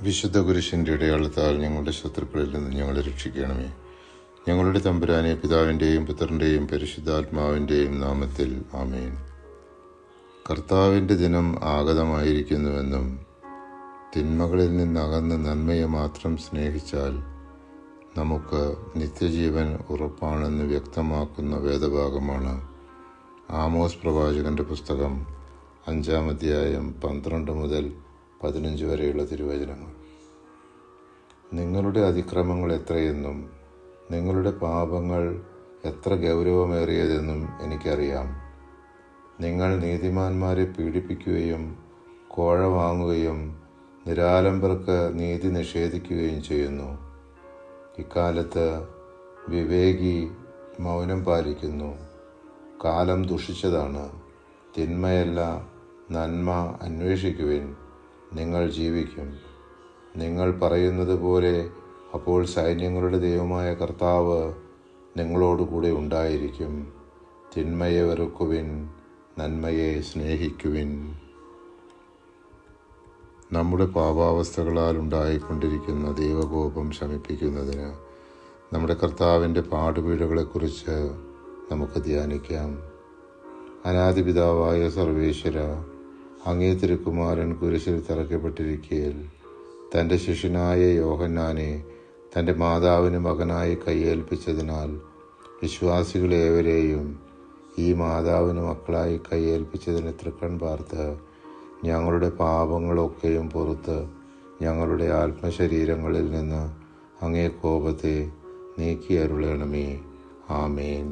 വിശുദ്ധ കുരിശിൻ്റെ ഇടയാളത്താൽ ഞങ്ങളുടെ ശത്രുക്കളിൽ നിന്ന് ഞങ്ങളെ രക്ഷിക്കണമേ. ഞങ്ങളുടെ തമ്പുരാനെ, പിതാവിൻ്റെയും പുത്രൻ്റെയും പരിശുദ്ധാത്മാവിൻ്റെയും നാമത്തിൽ ആമേൻ. കർത്താവിൻ്റെ ദിനം ആഗതമായിരിക്കുന്നുവെന്നും തിന്മകളിൽ നിന്നകന്ന് നന്മയെ മാത്രം സ്നേഹിച്ചാൽ നമുക്ക് നിത്യജീവൻ ഉറപ്പാണെന്ന് വ്യക്തമാക്കുന്ന വേദഭാഗമാണ് ആമോസ് പ്രവാചകന്റെ പുസ്തകം 5-ാം അധ്യായം 12 മുതൽ 15 വരെയുള്ള തിരുവചനങ്ങൾ. നിങ്ങളുടെ അതിക്രമങ്ങൾ എത്രയെന്നും നിങ്ങളുടെ പാപങ്ങൾ എത്ര ഗൗരവമേറിയതെന്നും എനിക്കറിയാം. നിങ്ങൾ നീതിമാന്മാരെ പീഡിപ്പിക്കുകയും കോഴ വാങ്ങുകയും നിരാലംബർക്ക് നീതി നിഷേധിക്കുകയും ചെയ്യുന്നു. ഇക്കാലത്ത് വിവേകി മൗനം പാലിക്കുന്നു. കാലം ദുഷിച്ചതാണ്. തിന്മയല്ല, നന്മ അന്വേഷിക്കുവിൻ, നിങ്ങൾ ജീവിക്കും. നിങ്ങൾ പറയുന്നത് പോലെ അപ്പോൾ സൈന്യങ്ങളുടെ ദൈവമായ കർത്താവ് നിങ്ങളോടുകൂടെ ഉണ്ടായിരിക്കും. തിന്മയെ വെറുക്കുവിൻ, നന്മയെ സ്നേഹിക്കുവിൻ. നമ്മുടെ പാപാവസ്ഥകളാൽ ഉണ്ടായിക്കൊണ്ടിരിക്കുന്ന ദൈവകോപം ശമിപ്പിക്കുന്നതിന് നമ്മുടെ കർത്താവിൻ്റെ പാടുപീടുകളെക്കുറിച്ച് നമുക്ക് ധ്യാനിക്കാം. അനാദിപിതാവായ സർവേശ്വര, അങ്ങേ തിരുക്കുമാരൻ കുരിശിൽ തറയ്ക്കപ്പെട്ടിരിക്കയിൽ തൻ്റെ ശിഷ്യനായ യോഹന്നാനെ തൻ്റെ മാതാവിന് മകനായി കയ്യേൽപ്പിച്ചതിനാൽ വിശ്വാസികളേവരെയും ഈ മാതാവിന് മക്കളായി കയ്യേൽപ്പിച്ചതിന് തൃക്കൺ പാർത്ത് ഞങ്ങളുടെ പാപങ്ങളൊക്കെയും പുറത്ത് ഞങ്ങളുടെ ആത്മശരീരങ്ങളിൽ നിന്ന് അങ്ങേ കോപത്തെ നീക്കി അരുളണമേ. ആമേൻ.